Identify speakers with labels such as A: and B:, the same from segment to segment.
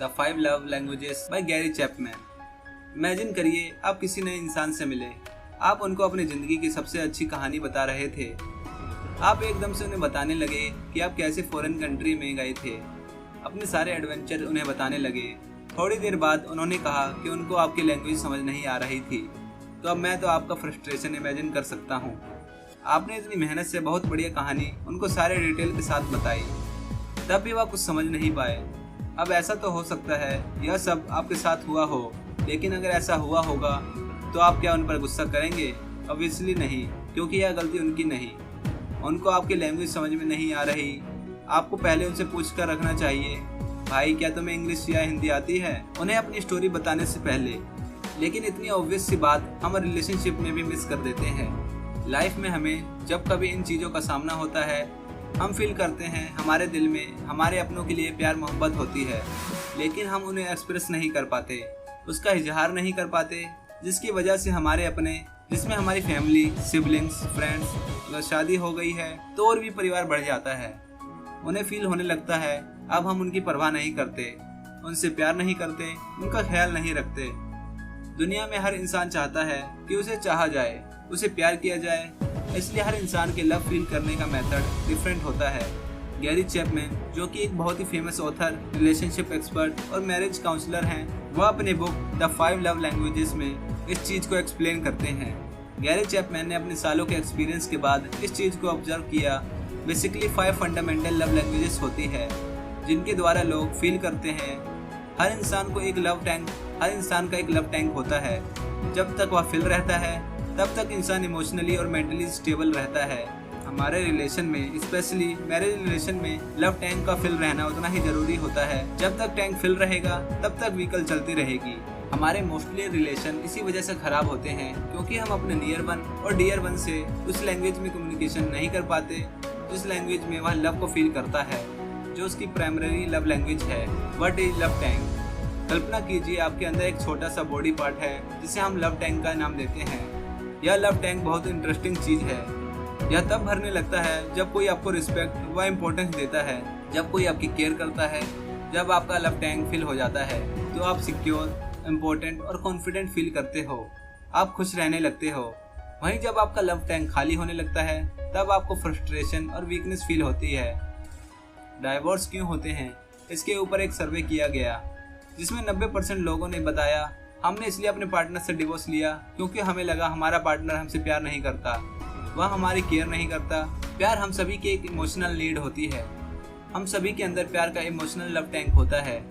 A: The 5 love languages by Gary Chapman. Imagine करिए आप किसी नए इंसान से मिले। आप उनको अपनी ज़िंदगी की सबसे अच्छी कहानी बता रहे थे। आप एकदम से उन्हें बताने लगे कि आप कैसे फॉरेन कंट्री में गए थे। अपने सारे एडवेंचर उन्हें बताने लगे। थोड़ी देर बाद उन्होंने कहा कि उनको आपकी लैंग्वेज समझ नहीं आ रही थी। तो अब मैं तो आपका फ्रस्ट्रेशन इमेजिन कर सकता हूँ। आपने इतनी मेहनत से बहुत बढ़िया कहानी उनको सारे डिटेल के साथ बताई, तब भी वह कुछ समझ नहीं पाए। अब ऐसा तो हो सकता है यह सब आपके साथ हुआ हो, लेकिन अगर ऐसा हुआ होगा तो आप क्या उन पर गुस्सा करेंगे? ऑब्वियसली नहीं, क्योंकि यह गलती उनकी नहीं। उनको आपकी लैंग्वेज समझ में नहीं आ रही। आपको पहले उनसे पूछ कर रखना चाहिए, भाई क्या तुम्हें इंग्लिश या हिंदी आती है, उन्हें अपनी स्टोरी बताने से पहले। लेकिन इतनी ऑब्वियस सी बात हम रिलेशनशिप में भी मिस कर देते हैं। लाइफ में हमें जब कभी इन चीज़ों का सामना होता है, हम फील करते हैं हमारे दिल में हमारे अपनों के लिए प्यार मोहब्बत होती है, लेकिन हम उन्हें एक्सप्रेस नहीं कर पाते, उसका इजहार नहीं कर पाते, जिसकी वजह से हमारे अपने, जिसमें हमारी फैमिली, सिबलिंग्स, फ्रेंड्स, अगर शादी हो गई है तो और भी परिवार बढ़ जाता है। उन्हें फील होने लगता है अब हम उनकी परवाह नहीं करते, उनसे प्यार नहीं करते, उनका ख्याल नहीं रखते। दुनिया में हर इंसान चाहता है कि उसे चाहा जाए, उसे प्यार किया जाए, इसलिए हर इंसान के लव फील करने का मेथड डिफरेंट होता है। गैरी चैपमैन, जो कि एक बहुत ही फेमस ऑथर, रिलेशनशिप एक्सपर्ट और मैरिज काउंसलर हैं, वह अपने बुक द 5 लव लैंग्वेजेस में इस चीज़ को एक्सप्लेन करते हैं। गैरी चैपमैन ने अपने सालों के एक्सपीरियंस के बाद इस चीज़ को ऑब्जर्व किया। बेसिकली 5 फंडामेंटल लव लैंग्वेजेस होती है जिनके द्वारा लोग फील करते हैं। हर इंसान का एक लव टैंक होता है। जब तक वह फिल रहता है तब तक इंसान इमोशनली और मेंटली स्टेबल रहता है। हमारे रिलेशन में, स्पेशली मैरिज रिलेशन में, लव टैंक का फिल रहना उतना ही जरूरी होता है। जब तक टैंक फिल रहेगा तब तक व्हीकल चलती रहेगी। हमारे मोस्टली रिलेशन इसी वजह से खराब होते हैं क्योंकि हम अपने नियर वन और डियर वन से उस लैंग्वेज में कम्युनिकेशन नहीं कर पाते जिस लैंग्वेज में वह लव को फील करता है, जो उसकी प्राइमरी लव लैंग्वेज है। What is love tank? कल्पना कीजिए आपके अंदर एक छोटा सा बॉडी पार्ट है जिसे हम लव टैंक का नाम देते हैं। यह लव टैंक बहुत इंटरेस्टिंग चीज़ है। यह तब भरने लगता है जब कोई आपको रिस्पेक्ट व इम्पोर्टेंस देता है, जब कोई आपकी केयर करता है। जब आपका लव टैंक फिल हो जाता है तो आप सिक्योर, इम्पोर्टेंट और कॉन्फिडेंट फील करते हो। आप खुश रहने लगते हो। वहीं जब आपका लव टैंक खाली होने लगता है तब आपको फ्रस्ट्रेशन और वीकनेस फील होती है। डाइवोर्स क्यों होते हैं, इसके ऊपर एक सर्वे किया गया जिसमें 90% लोगों ने बताया हमने इसलिए अपने पार्टनर से डिवोर्स लिया क्योंकि हमें लगा हमारा पार्टनर हमसे प्यार नहीं करता, वह हमारी केयर नहीं करता। प्यार हम सभी की एक इमोशनल नीड होती है। हम सभी के अंदर प्यार का इमोशनल लव टैंक होता है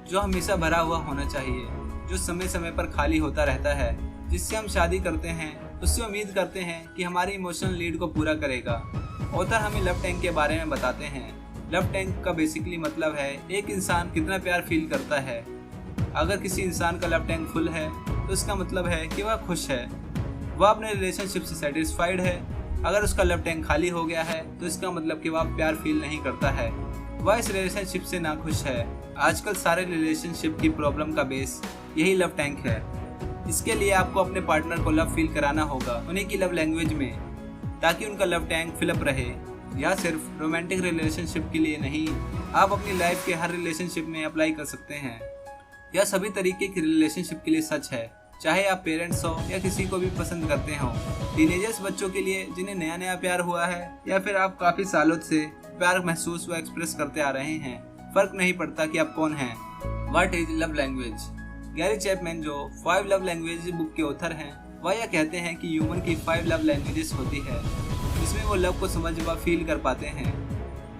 A: जो हमेशा भरा हुआ होना चाहिए, जो समय समय पर खाली होता रहता है। जिससे हम शादी करते हैं उससे उम्मीद करते हैं कि हमारी इमोशनल नीड को पूरा करेगा। ऑथर हमें लव टैंक के बारे में बताते हैं। लव टैंक का बेसिकली मतलब है एक इंसान कितना प्यार फील करता है। अगर किसी इंसान का लव टैंक फुल है तो इसका मतलब है कि वह खुश है, वह अपने रिलेशनशिप से सेटिस्फाइड है। अगर उसका लव टैंक खाली हो गया है तो इसका मतलब कि वह प्यार फील नहीं करता है, वह इस रिलेशनशिप से नाखुश है। आजकल सारे रिलेशनशिप की प्रॉब्लम का बेस यही लव टैंक है। इसके लिए आपको अपने पार्टनर को लव फील कराना होगा उन्हीं की लव लैंग्वेज में, ताकि उनका लव टैंक फिलअप रहे। यह सिर्फ रोमांटिक रिलेशनशिप के लिए नहीं, आप अपनी लाइफ के हर रिलेशनशिप में अप्लाई कर सकते हैं। यह सभी तरीके की रिलेशनशिप के लिए सच है, चाहे आप पेरेंट्स हो या किसी को भी पसंद करते हो। टीनेजर्स बच्चों के लिए जिन्हें नया नया प्यार हुआ है, या फिर आप काफ़ी सालों से प्यार महसूस व एक्सप्रेस करते आ रहे हैं, फर्क नहीं पड़ता कि आप कौन हैं। What is love language? Gary Chapman, जो 5 लव लैंग्वेज बुक के ऑथर हैं, वह यह कहते हैं कि ह्यूमन की 5 लव लैंग्वेजेस होती है जिसमें वो लव को समझ व फील कर पाते हैं।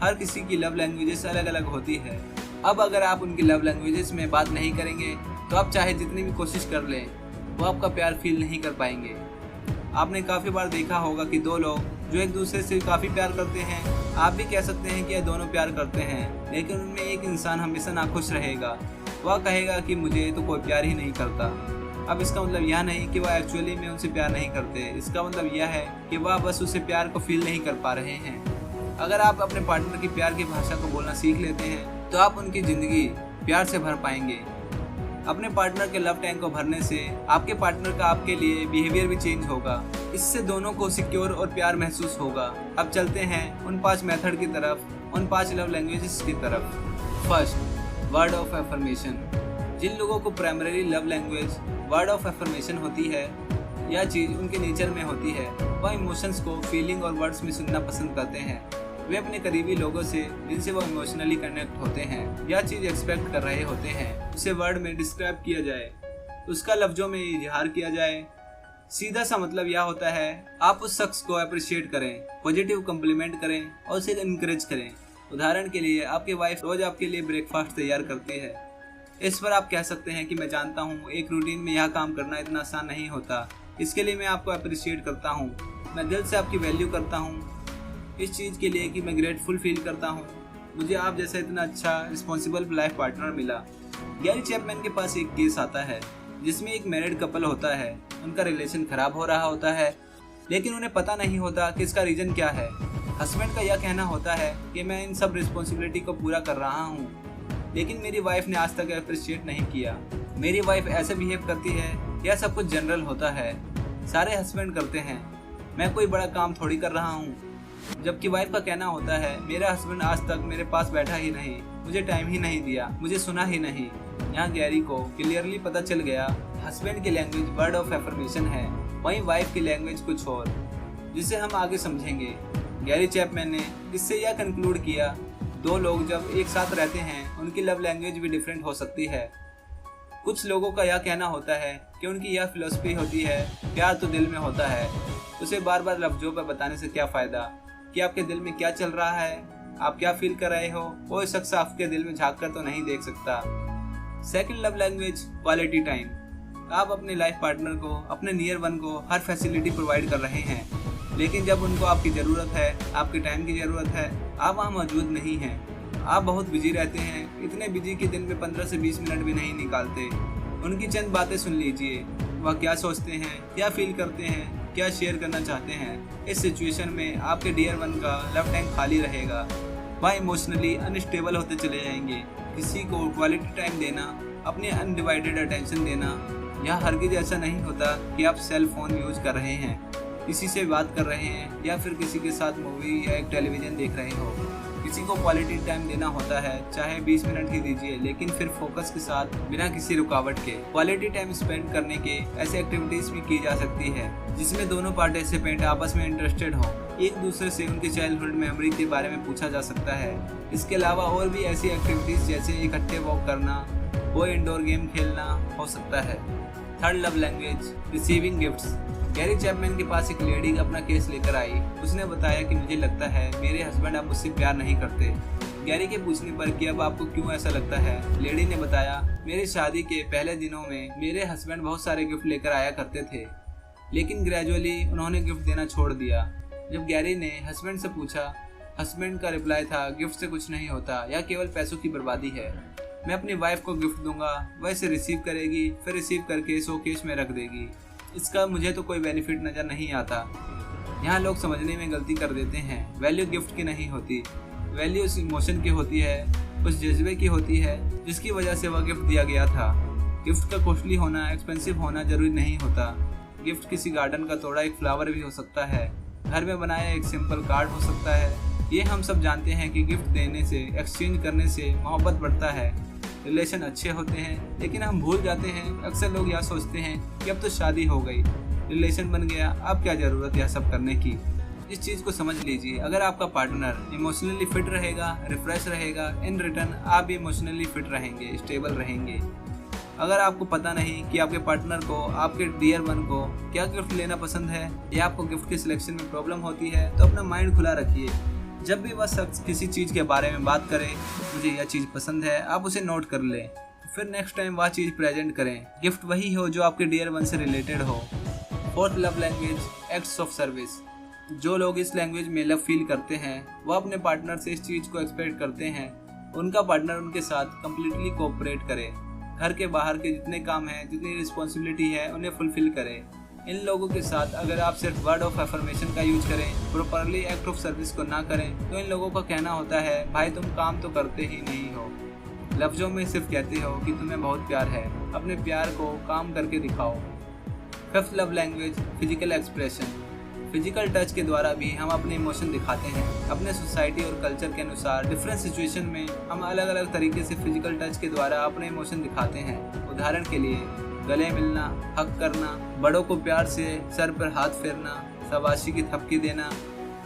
A: हर किसी की लव लैंग्वेजेस अलग अलग होती है। अब अगर आप उनकी लव लैंग्वेजेस में बात नहीं करेंगे तो आप चाहे जितनी भी कोशिश कर लें वो आपका प्यार फील नहीं कर पाएंगे। आपने काफ़ी बार देखा होगा कि दो लोग जो एक दूसरे से काफ़ी प्यार करते हैं, आप भी कह सकते हैं कि यह दोनों प्यार करते हैं, लेकिन उनमें एक इंसान हमेशा नाखुश रहेगा। वह कहेगा कि मुझे तो कोई प्यार ही नहीं करता। अब इसका मतलब यह नहीं कि वह एक्चुअली में उनसे प्यार नहीं करते, इसका मतलब यह है कि वह बस उसे प्यार को फील नहीं कर पा रहे हैं। अगर आप अपने पार्टनर की प्यार की भाषा को बोलना सीख लेते हैं तो आप उनकी ज़िंदगी प्यार से भर पाएंगे। अपने पार्टनर के लव टैंक को भरने से आपके पार्टनर का आपके लिए बिहेवियर भी चेंज होगा। इससे दोनों को सिक्योर और प्यार महसूस होगा। अब चलते हैं उन 5 मेथड की तरफ, उन 5 लव लैंग्वेजेस की तरफ। First, word of affirmation. जिन लोगों को primary love language word of affirmation होती है, यह चीज़ उनके नेचर में होती है, वह इमोशंस को फीलिंग और वर्ड्स में सुनना पसंद करते हैं। वे अपने करीबी लोगों से जिनसे वो इमोशनली कनेक्ट होते हैं, यह चीज़ एक्सपेक्ट कर रहे होते हैं उसे वर्ड में डिस्क्राइब किया जाए, उसका लफ्जों में इजहार किया जाए। सीधा सा मतलब यह होता है आप उस शख्स को अप्रिशिएट करें, पॉजिटिव कम्प्लीमेंट करें और उसे इनकरेज करें। उदाहरण के लिए आपकी वाइफ रोज आपके लिए ब्रेकफास्ट तैयार करती है। इस पर आप कह सकते हैं कि मैं जानता हूँ एक रूटीन में यह काम करना इतना आसान नहीं होता, इसके लिए मैं आपको अप्रिशिएट करता हूँ, मैं दिल से आपकी वैल्यू करता हूँ इस चीज़ के लिए कि मैं ग्रेटफुल फील करता हूँ, मुझे आप जैसा इतना अच्छा रिस्पॉन्सिबल लाइफ पार्टनर मिला। गैरी चैपमैन के पास एक केस आता है जिसमें एक मैरिड कपल होता है, उनका रिलेशन खराब हो रहा होता है लेकिन उन्हें पता नहीं होता कि इसका रीज़न क्या है। हस्बैंड का यह कहना होता है कि मैं इन सब रिस्पॉन्सिबिलिटी को पूरा कर रहा हूँ लेकिन मेरी वाइफ ने आज तक अप्रिशिएट नहीं किया, मेरी वाइफ ऐसे बिहेव करती है, यह सब कुछ जनरल होता है, सारे हस्बैंड करते हैं, मैं कोई बड़ा काम थोड़ी कर रहा हूँ। जबकि वाइफ का कहना होता है मेरा हस्बैंड आज तक मेरे पास बैठा ही नहीं, मुझे टाइम ही नहीं दिया, मुझे सुना ही नहीं। यहाँ गैरी को क्लियरली पता चल गया हस्बैंड की लैंग्वेज वर्ड ऑफ एफर्मेशन है, वहीं वाइफ की लैंग्वेज कुछ और, जिसे हम आगे समझेंगे। गैरी चैपमैन ने इससे यह कंक्लूड किया दो लोग जब एक साथ रहते हैं उनकी लव लैंग्वेज भी डिफरेंट हो सकती है। कुछ लोगों का यह कहना होता है कि उनकी यह फिलॉसफी होती है प्यार तो दिल में होता है, उसे बार बार लफ्जों पर बताने से क्या फ़ायदा, कि आपके दिल में क्या चल रहा है, आप क्या फील कर रहे हो, कोई शख्स आपके दिल में झांक कर तो नहीं देख सकता। Second love language quality time. आप अपने लाइफ पार्टनर को, अपने नियर वन को हर फैसिलिटी प्रोवाइड कर रहे हैं लेकिन जब उनको आपकी ज़रूरत है, आपके टाइम की ज़रूरत है, आप वहाँ मौजूद नहीं हैं। आप बहुत बिजी रहते हैं, इतने बिजी कि दिन में 15 से 20 मिनट भी नहीं निकालते। उनकी चंद बातें सुन लीजिए, वह क्या सोचते हैं, क्या फील करते हैं, क्या शेयर करना चाहते हैं। इस सिचुएशन में आपके डियर वन का लव टैंक खाली रहेगा, वह इमोशनली अनस्टेबल होते चले जाएंगे। किसी को क्वालिटी टाइम देना, अपने अनडिवाइडेड अटेंशन देना, यह हरगिज ऐसा नहीं होता कि आप सेल फोन यूज कर रहे हैं, किसी से बात कर रहे हैं या फिर किसी के साथ मूवी या एक टेलीविज़न देख रहे हो। किसी को क्वालिटी टाइम देना होता है, चाहे 20 मिनट ही दीजिए लेकिन फिर फोकस के साथ, बिना किसी रुकावट के। क्वालिटी टाइम स्पेंड करने के ऐसे एक्टिविटीज़ भी की जा सकती है जिसमें दोनों पार्टिसिपेंट आपस में इंटरेस्टेड हो, एक दूसरे से उनके चाइल्डहुड मेमोरी के बारे में पूछा जा सकता है। इसके अलावा और भी ऐसी एक्टिविटीज़ जैसे इकट्ठे वॉक करना, कोई इंडोर गेम खेलना हो सकता है। Third love language receiving gifts. Gary Chapman के पास एक लेडी अपना केस लेकर आई। उसने बताया कि मुझे लगता है मेरे हस्बैंड अब मुझसे प्यार नहीं करते। गैरी के पूछने पर कि अब आपको क्यों ऐसा लगता है, लेडी ने बताया मेरी शादी के पहले दिनों में मेरे हस्बैंड बहुत सारे गिफ्ट लेकर आया करते थे लेकिन ग्रेजुअली उन्होंने गिफ्ट देना छोड़ दिया। जब गैरी ने हस्बैंड से पूछा, हस्बैंड का रिप्लाई था गिफ्ट से कुछ नहीं होता, यह केवल पैसों की बर्बादी है। मैं अपनी वाइफ को गिफ्ट दूंगा, वह इसे रिसीव करेगी, फिर रिसीव करके शोकेस में रख देगी, इसका मुझे तो कोई बेनिफिट नज़र नहीं आता। यहाँ लोग समझने में गलती कर देते हैं। वैल्यू गिफ्ट की नहीं होती, वैल्यू उस इमोशन की होती है, उस जज्बे की होती है जिसकी वजह से वह गिफ्ट दिया गया था। गिफ्ट का कॉस्टली होना, एक्सपेंसिव होना जरूरी नहीं होता। गिफ्ट किसी गार्डन का तोड़ा एक फ्लावर भी हो सकता है, घर में बनाया एक सिंपल कार्ड हो सकता है। ये हम सब जानते हैं कि गिफ्ट देने से, एक्सचेंज करने से मोहब्बत बढ़ता है, रिलेशन अच्छे होते हैं। लेकिन हम भूल जाते हैं, अक्सर लोग यह सोचते हैं कि अब तो शादी हो गई, रिलेशन बन गया, अब क्या ज़रूरत यह सब करने की। इस चीज़ को समझ लीजिए, अगर आपका पार्टनर इमोशनली फिट रहेगा, रिफ्रेश रहेगा, इन रिटर्न आप भी इमोशनली फिट रहेंगे, स्टेबल रहेंगे। अगर आपको पता नहीं कि आपके पार्टनर को, आपके डियर वन को क्या गिफ्ट लेना पसंद है या आपको गिफ्ट के सिलेक्शन में प्रॉब्लम होती है, तो अपना माइंड खुला रखिए। जब भी वह शख्स किसी चीज़ के बारे में बात करे, मुझे यह चीज़ पसंद है, आप उसे नोट कर लें, फिर नेक्स्ट टाइम वह चीज़ प्रेजेंट करें। गिफ्ट वही हो जो आपके डियर वन से रिलेटेड हो। Fourth love language acts of service. जो लोग इस लैंग्वेज में लव फील करते हैं वह अपने पार्टनर से इस चीज़ को एक्सपेक्ट करते हैं उनका पार्टनर उनके साथ कम्प्लीटली कोऑपरेट करे, घर के बाहर के जितने काम हैं, जितनी रिस्पॉन्सिबिलिटी है, उन्हें फुलफिल करे। इन लोगों के साथ अगर आप सिर्फ वर्ड ऑफ एफर्मेशन का यूज करें, प्रॉपरली एक्ट ऑफ सर्विस को ना करें, तो इन लोगों का कहना होता है भाई तुम काम तो करते ही नहीं हो, लफ्जों में सिर्फ कहते हो कि तुम्हें बहुत प्यार है, अपने प्यार को काम करके दिखाओ। Fifth love language physical expression. Physical touch के द्वारा भी हम अपने इमोशन दिखाते हैं। अपने सोसाइटी और कल्चर के अनुसार डिफरेंट सिचुएशन में हम अलग अलग तरीके से फिजिकल टच के द्वारा अपने इमोशन दिखाते हैं। उदाहरण के लिए गले मिलना, हक करना, बड़ों को प्यार से सर पर हाथ फेरना, शाबाशी की थपकी देना।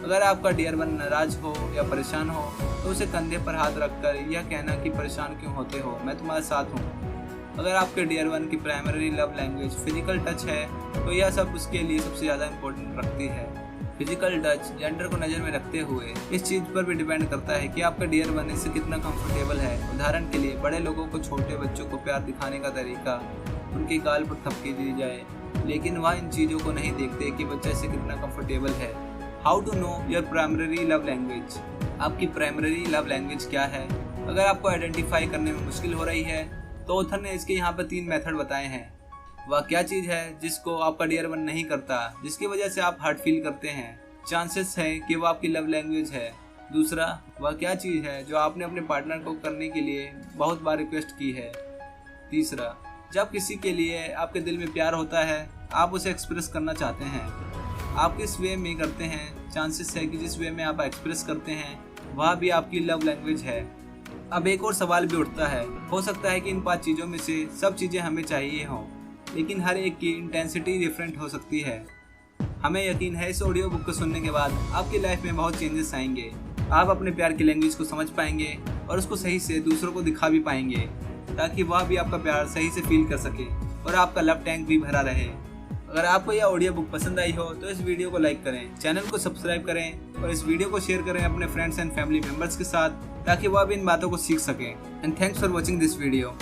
A: अगर आपका डियर वन नाराज हो या परेशान हो तो उसे कंधे पर हाथ रखकर यह कहना कि परेशान क्यों होते हो, मैं तुम्हारे साथ हूँ। अगर आपके डियर वन की primary love language physical touch है तो यह सब उसके लिए सबसे ज़्यादा इम्पोर्टेंट रखती है। फिजिकल टच जेंडर को नज़र में रखते हुए इस चीज़ पर भी डिपेंड करता है कि आपका डियर वन इससे कितना कंफर्टेबल है। उदाहरण के लिए बड़े लोगों को छोटे बच्चों को प्यार दिखाने का तरीका, उनके गाल पर थपकी दी जाए, लेकिन वह इन चीज़ों को नहीं देखते कि बच्चा इससे कितना कंफर्टेबल है। How to know your primary love language. आपकी प्राइमरी लव लैंग्वेज क्या है? अगर आपको आइडेंटिफाई करने में मुश्किल हो रही है तो ऑथर ने इसके यहाँ पर 3 मेथड बताए हैं। वह क्या चीज़ है जिसको आपका डियर वन नहीं करता, जिसकी वजह से आप हर्ट फील करते हैं? चांसेस है कि वो आपकी लव लैंग्वेज है। दूसरा, वह क्या चीज़ है जो आपने अपने पार्टनर को करने के लिए बहुत बार रिक्वेस्ट की है? तीसरा, जब किसी के लिए आपके दिल में प्यार होता है, आप उसे एक्सप्रेस करना चाहते हैं, आप किस वे में करते हैं? चांसेस है कि जिस वे में आप एक्सप्रेस करते हैं वह भी आपकी लव लैंग्वेज है। अब एक और सवाल भी उठता है, हो सकता है कि इन 5 चीज़ों में से सब चीज़ें हमें चाहिए हों, लेकिन हर एक की इंटेंसिटी डिफरेंट हो सकती है। हमें यकीन है इस ऑडियो बुक को सुनने के बाद आपकी लाइफ में बहुत चेंजेस आएंगे। आप अपने प्यार की लैंग्वेज को समझ पाएंगे और उसको सही से दूसरों को दिखा भी पाएंगे, ताकि वह भी आपका प्यार सही से फील कर सके और आपका लव टैंक भी भरा रहे। अगर आपको यह ऑडियो बुक पसंद आई हो तो इस वीडियो को लाइक करें, चैनल को सब्सक्राइब करें और इस वीडियो को शेयर करें अपने फ्रेंड्स एंड फैमिली मेंबर्स के साथ, ताकि वह भी इन बातों को सीख सकें। And thanks for watching this video.